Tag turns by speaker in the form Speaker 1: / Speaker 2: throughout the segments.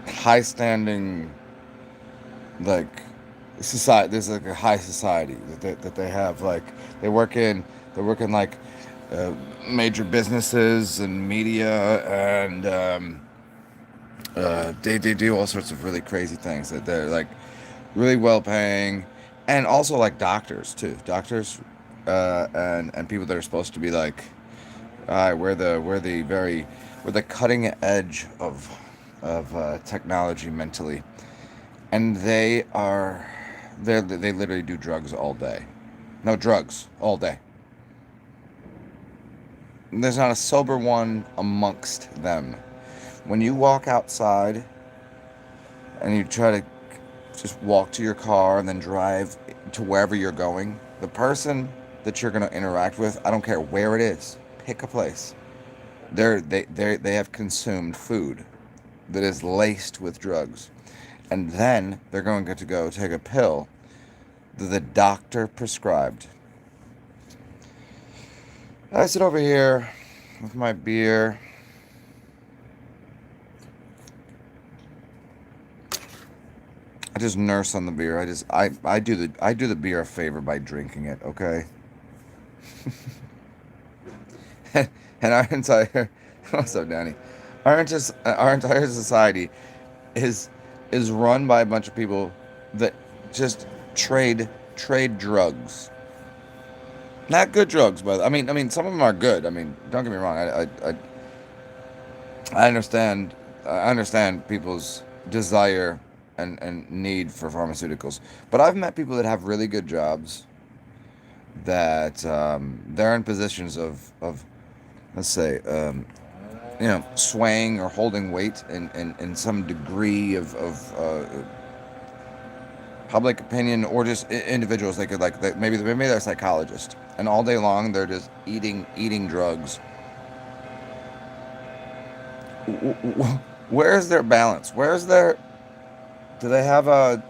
Speaker 1: high standing, like, society. There's like a high society that they have. Like they work in they work in like uh, major businesses and media, and they do all sorts of really crazy things that they're like really well paying, and also like doctors too. Doctors, and people that are supposed to be like, we're the cutting edge of technology mentally, and they literally do drugs all day. No drugs all day. There's not a sober one amongst them. When you walk outside and you try to just walk to your car and then drive to wherever you're going, the person that you're going to interact with, I don't care where it is, pick a place. They have consumed food that is laced with drugs, and then they're going to go take a pill that the doctor prescribed. I sit over here with my beer. I just nurse on the beer. I do the beer a favor by drinking it. Okay. And our entire what's up, Danny? Our entire society is is run by a bunch of people that just trade drugs. Not good drugs, but I mean, some of them are good. I mean, don't get me wrong. I understand. I understand people's desire and need for pharmaceuticals, but I've met people that have really good jobs that they're in positions of let's say swaying or holding weight in some degree of public opinion, or just individuals. They could maybe they're a psychologist, and all day long they're just eating drugs. Where's their balance? Where's their do they have a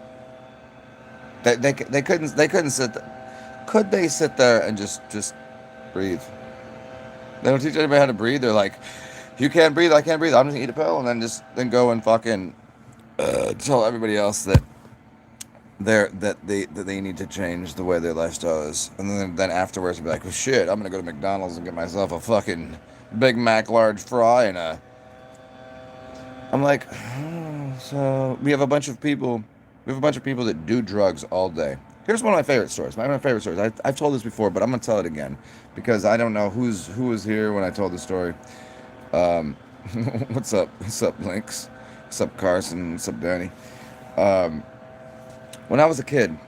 Speaker 1: they couldn't sit could they sit there and just breathe? They don't teach anybody how to breathe. They're like, you can't breathe, I can't breathe, I'm just gonna eat a pill, and then go and fucking tell everybody else that they need to change the way their lifestyle is, and then afterwards be like, well, shit, I'm gonna go to McDonald's and get myself a fucking Big Mac large fry and a. I'm like, oh, so we have a bunch of people. We have a bunch of people that do drugs all day. Here's one of my favorite stories. One of my favorite stories. I've told this before, but I'm gonna tell it again because I don't know who was here when I told the story. Um, what's up? What's up, Links? What's up, Carson? What's up, Danny? Um, when I was a kid,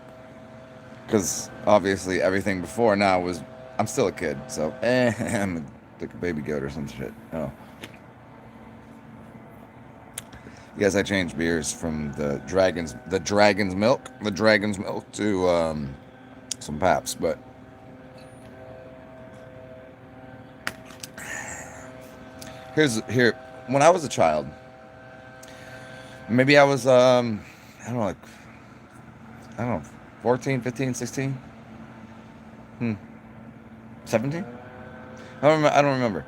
Speaker 1: because obviously everything before now was, I'm still a kid, so I'm like a baby goat or some shit. Oh, yes, I changed beers from the dragon's milk to some Paps, but here when I was a child, maybe I was I don't know, like I don't know, 14, 15, 16, 17. I don't remember.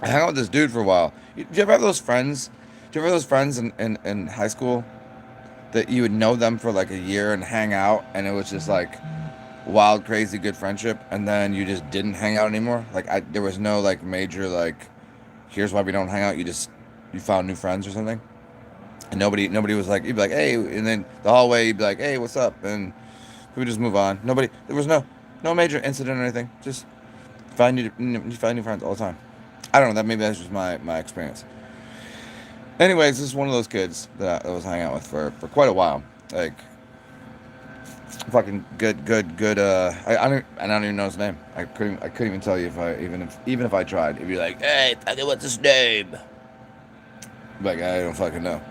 Speaker 1: I hung out with this dude for a while. Do you ever have those friends? Do you ever have those friends in high school that you would know them for like a year and hang out, and it was just like wild, crazy, good friendship, and then you just didn't hang out anymore? Like there was no like major like, here's why we don't hang out. You found new friends or something, and nobody was like, you'd be like, hey, and then the hallway you'd be like, hey, what's up, and we would just move on. Nobody, there was no major incident or anything. Just you find new friends all the time. I don't know. Maybe that's just my experience. Anyways, this is one of those kids that I was hanging out with for quite a while. Like, fucking good. I don't even know his name. I couldn't even tell you even if I tried. If you're like, hey, fucking, what's his name? Like, I don't fucking know.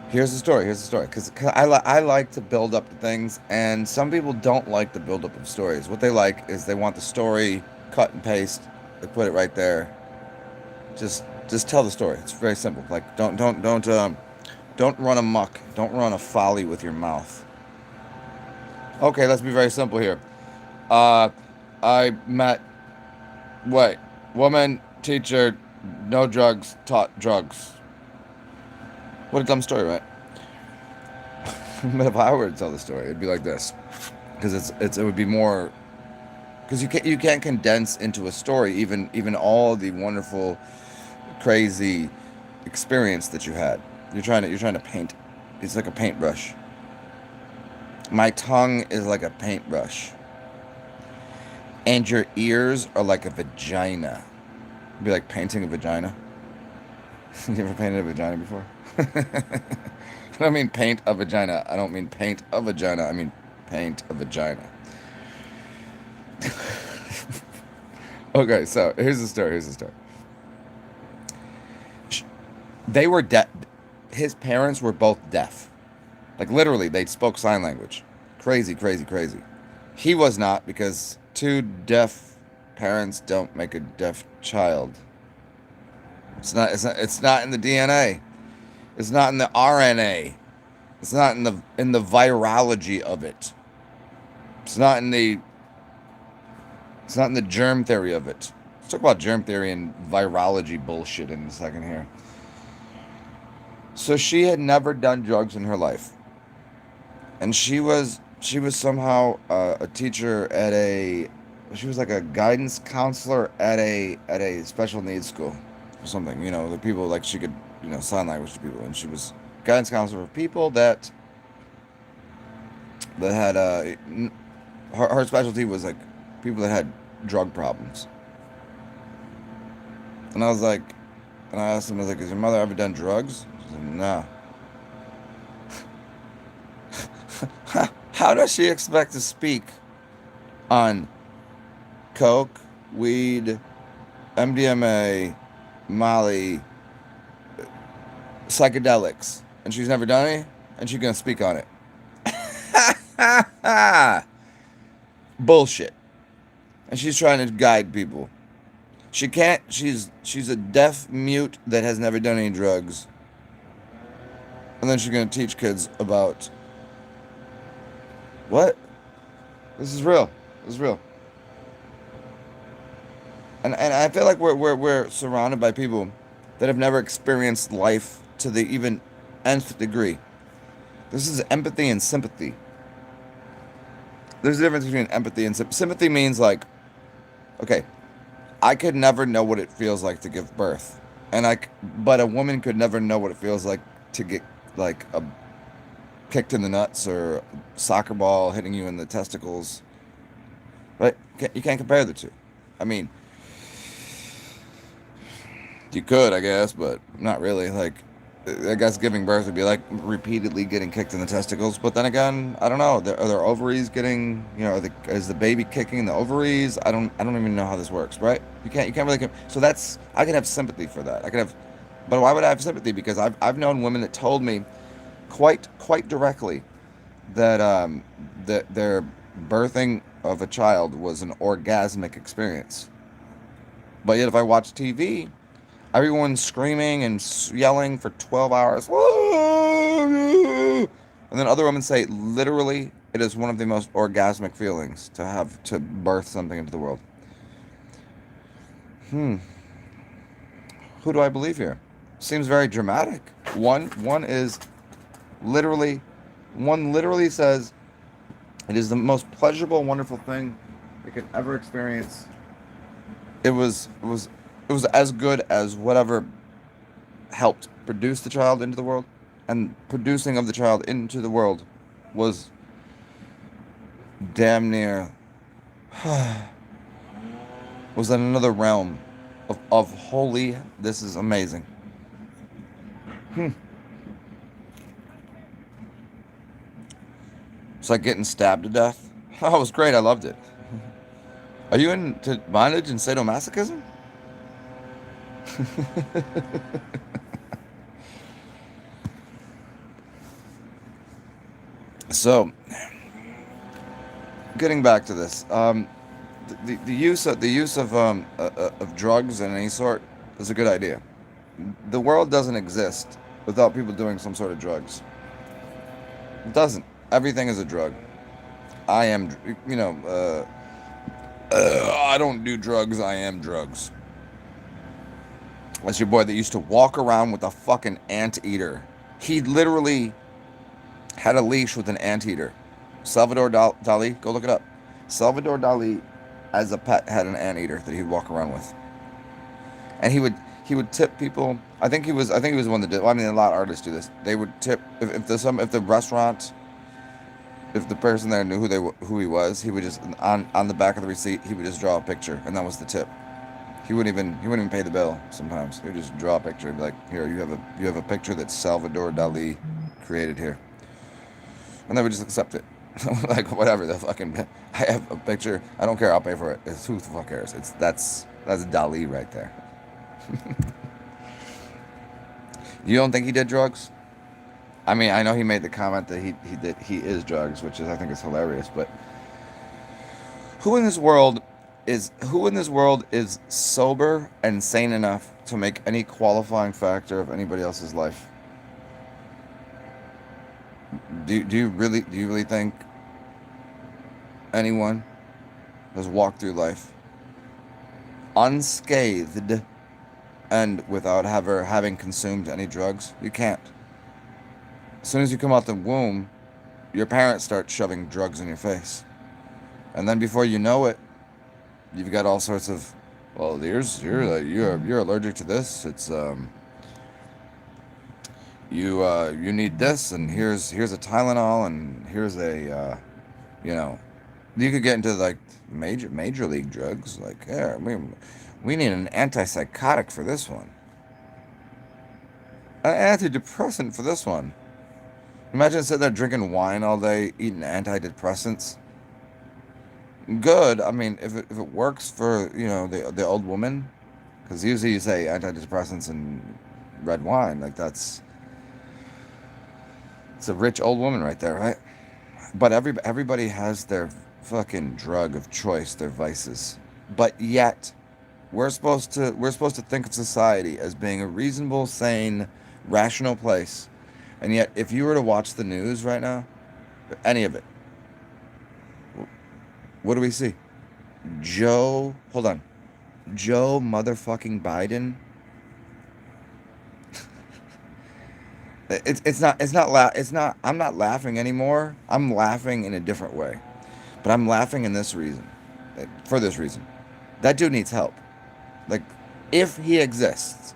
Speaker 1: Here's the story. Here's the story. Because I like to build up the things, and some people don't like the build up of stories. What they like is they want the story cut and paste. They put it right there. Just tell the story. It's very simple. Like, don't run amok. Don't run a folly with your mouth. Okay, let's be very simple here. Uh, I met wait woman teacher, no drugs, taught drugs. What a dumb story, right? But if I were to tell the story, it'd be like this, because it would be more, because you can't condense into a story even all the wonderful, crazy experience that you had. You're trying to paint. It's like a paintbrush. My tongue is like a paintbrush, and your ears are like a vagina. It'd be like painting a vagina. You ever painted a vagina before? I don't mean paint a vagina. I don't mean paint a vagina. I mean paint a vagina. Okay, so here's the story. They were deaf. His parents were both deaf. Like literally, they spoke sign language. Crazy, crazy, crazy. He was not, because two deaf parents don't make a deaf child. It's not in the DNA. It's not in the RNA. It's not in the virology of it. It's not in the germ theory of it. Let's talk about germ theory and virology bullshit in a second here. So she had never done drugs in her life, and she was somehow a teacher at a. She was like a guidance counselor at a special needs school or something. The people, like, she could sign language to people, and she was guidance counselor for people that had her specialty was like people that had drug problems. And I was like, and I asked him, I was like, has your mother ever done drugs? She said, no. How does she expect to speak on coke, weed, MDMA, Molly, psychedelics, and she's never done any, and she's gonna speak on it? Bullshit. And she's trying to guide people. She can't. She's a deaf mute that has never done any drugs, and then she's gonna teach kids about what? This is real. This is real. And I feel like we're surrounded by people that have never experienced life to the even nth degree. This is empathy and sympathy. There's a difference between empathy and sympathy. Sympathy means like, okay, I could never know what it feels like to give birth, but a woman could never know what it feels like to get like a kicked in the nuts or a soccer ball hitting you in the testicles. Right? You can't compare the two. I mean, you could, I guess, but not really. Like, I guess giving birth would be like repeatedly getting kicked in the testicles. But then again, I don't know. Are their ovaries getting, is the baby kicking in the ovaries? I don't even know how this works, right? You can't really. So I can have sympathy for that. But why would I have sympathy? Because I've known women that told me quite directly that that their birthing of a child was an orgasmic experience. But yet, if I watch TV, everyone's screaming and yelling for 12 hours. And then other women say, literally, it is one of the most orgasmic feelings to birth something into the world. Who do I believe here? Seems very dramatic. One literally says it is the most pleasurable, wonderful thing they could ever experience. It was as good as whatever helped produce the child into the world, and producing of the child into the world was damn near was in another realm of holy, this is amazing. It's like getting stabbed to death. Oh, it was great. I loved it. Are you into bondage and sadomasochism? So, getting back to this, the use of drugs of any sort is a good idea. The world doesn't exist without people doing some sort of drugs. It doesn't. Everything is a drug. I am, I don't do drugs. I am drugs. That's your boy that used to walk around with a fucking anteater He literally had a leash with an anteater. Salvador Dali, go look it up. Salvador Dali, as a pet, had an anteater that he'd walk around with, and he would tip people. I think he was one that did. Well, I mean, a lot of artists do this. They would tip if the restaurant, if the person there knew who he was, he would just on the back of the receipt he would just draw a picture, and that was the tip. He wouldn't even pay the bill. Sometimes he would just draw a picture, and be like, here, you have a picture that Salvador Dali created here, and they would just accept it. Like, whatever, the fucking, I have a picture, I don't care, I'll pay for it. Who the fuck cares? That's Dali right there. You don't think he did drugs? I mean, I know he made the comment that he is drugs, which is, I think, is hilarious. But who in this world is sober and sane enough to make any qualifying factor of anybody else's life? Do you really think anyone has walked through life unscathed and without ever having consumed any drugs? You can't. As soon as you come out the womb, your parents start shoving drugs in your face, and then before you know it, you've got all sorts of, well, you're allergic to this. It's you need this, and here's a Tylenol, and here's a you know, you could get into like major league drugs. Like, yeah, we need an antipsychotic for this one, an antidepressant for this one. Imagine sitting there drinking wine all day, eating antidepressants. Good. I mean, if it works for, the old woman, because usually you say antidepressants and red wine, like it's a rich old woman right there, right? But everybody has their fucking drug of choice, their vices. But yet, we're supposed to think of society as being a reasonable, sane, rational place. And yet, if you were to watch the news right now, any of it, what do we see? Hold on. Joe motherfucking Biden. I'm not laughing anymore. I'm laughing in a different way. But I'm laughing for this reason. That dude needs help. Like, if he exists,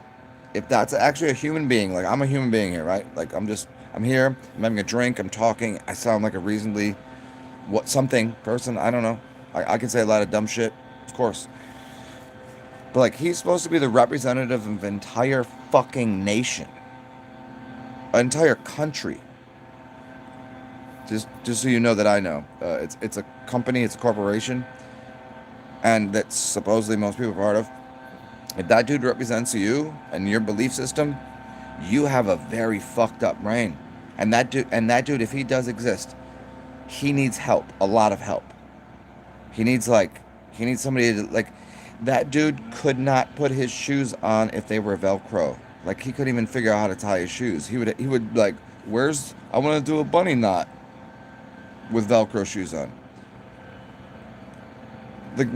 Speaker 1: if that's actually a human being, like, I'm a human being here, right? Like, I'm here, I'm having a drink, I'm talking, I sound like a reasonably person, I don't know. I can say a lot of dumb shit, of course. But, like, he's supposed to be the representative of an entire fucking nation. An entire country. Just so you know that I know. It's a company, it's a corporation, and that supposedly most people are part of. If that dude represents you and your belief system, you have a very fucked up brain. And that dude, if he does exist, he needs help, a lot of help. He needs somebody to, like, that dude could not put his shoes on if they were Velcro. Like, he couldn't even figure out how to tie his shoes. He would like, I want to do a bunny knot with Velcro shoes on. Like,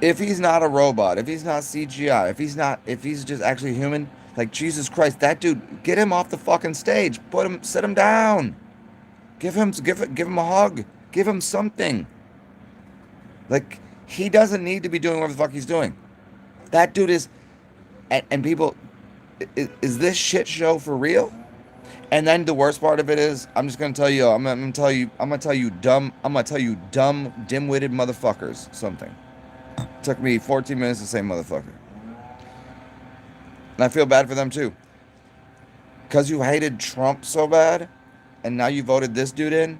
Speaker 1: if he's not a robot, if he's not CGI, if he's just actually human, like, Jesus Christ, that dude, get him off the fucking stage. Sit him down. Give him a hug. Give him something. Like, he doesn't need to be doing what the fuck he's doing. That dude is, and people, is this shit show for real? And then the worst part of it is, I'm just gonna tell you, I'm gonna tell you dumb, dim-witted motherfuckers something. It took me 14 minutes to say motherfucker. And I feel bad for them too. Because you hated Trump so bad, and now you voted this dude in,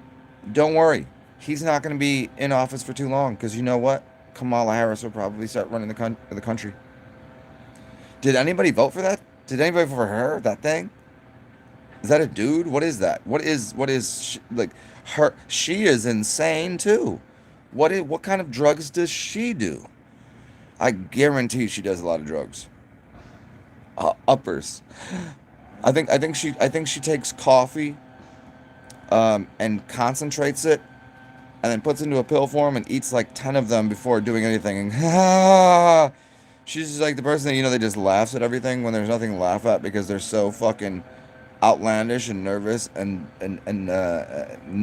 Speaker 1: don't worry. He's not going to be in office for too long, because you know what? Kamala Harris will probably start running the country. Did anybody vote for that? Did anybody vote for her? That thing? Is that a dude? What is that? What is like, her? She is insane too. What kind of drugs does she do? I guarantee she does a lot of drugs. Uppers. I think she takes coffee, and concentrates it, and then puts it into a pill form and eats like 10 of them before doing anything. And she's just like the person that, they just laughs at everything when there's nothing to laugh at because they're so fucking outlandish and nervous and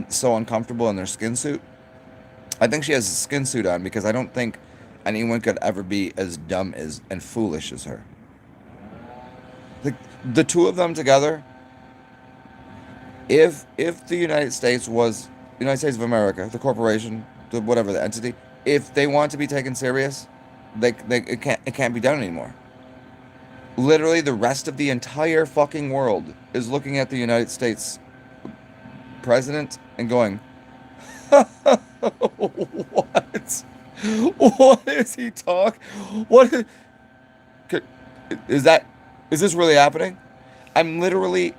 Speaker 1: so uncomfortable in their skin suit. I think she has a skin suit on because I don't think anyone could ever be as dumb as and foolish as her. Like the two of them together, if the United States was United States of America, the corporation, the whatever the entity, if they want to be taken serious, they it can't be done anymore. Literally, the rest of the entire fucking world is looking at the United States president and going, "What? What is he talk? What is that? Is this really happening?" I'm literally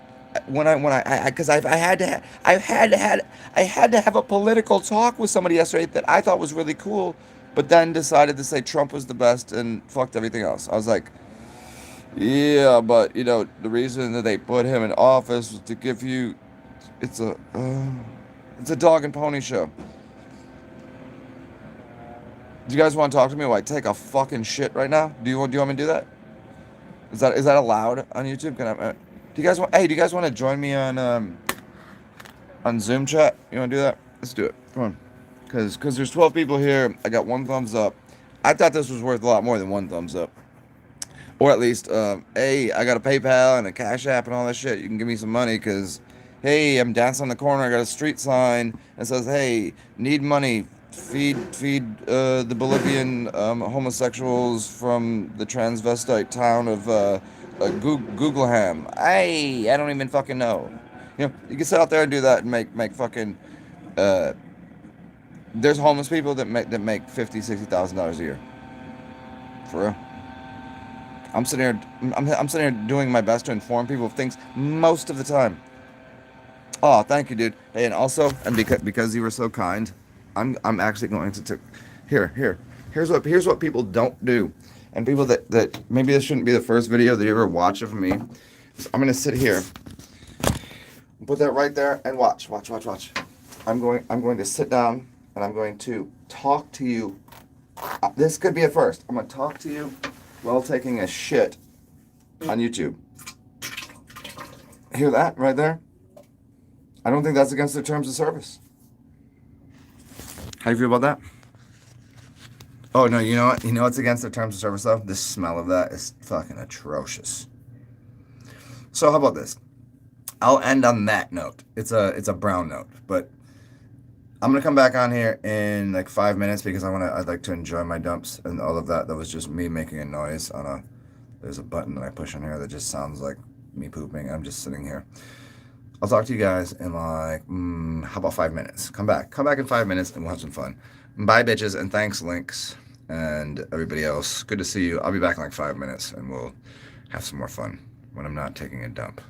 Speaker 1: because I had to I had to have a political talk with somebody yesterday that I thought was really cool, but then decided to say Trump was the best and fucked everything else. I was like, yeah, but the reason that they put him in office was to give you it's a it's a dog and pony show. Do you guys want to talk to me while I take a fucking shit right now? Do you want me to do that? Is that allowed on YouTube? Can I? Do you guys want? Hey, do you guys want to join me on Zoom chat? You want to do that? Let's do it. Come on, because there's 12 people here. I got one thumbs up. I thought this was worth a lot more than one thumbs up, or at least hey, I got a PayPal and a Cash App and all that shit. You can give me some money because hey, I'm dancing on the corner. I got a street sign that says, "Hey, need money. Feed the Bolivian homosexuals from the transvestite town of Googleham." I don't even fucking know. You can sit out there and do that and make fucking. Uh, there's homeless people that make $50,000-$60,000 a year. For real. I'm sitting here. I'm sitting here doing my best to inform people of things most of the time. Oh, thank you, dude. Hey, and also, and because you were so kind, I'm actually going to here's what people don't do, and people that maybe this shouldn't be the first video that you ever watch of me. So I'm gonna sit here, put that right there, and watch. I'm going to sit down and I'm going to talk to you. This could be a first. I'm gonna talk to you while taking a shit on YouTube. Hear that right there? I don't think that's against the terms of service. How do you feel about that? Oh, no, you know what? You know what's against the terms of service, though? The smell of that is fucking atrocious. So how about this? I'll end on that note. It's a brown note, but I'm going to come back on here in like 5 minutes because I'd like to enjoy my dumps and all of that. That was just me making a noise there's a button that I push on here that just sounds like me pooping. I'm just sitting here. I'll talk to you guys in like, how about 5 minutes? Come back in 5 minutes and we'll have some fun. Bye, bitches, and thanks, Lynx, and everybody else. Good to see you. I'll be back in like 5 minutes and we'll have some more fun when I'm not taking a dump.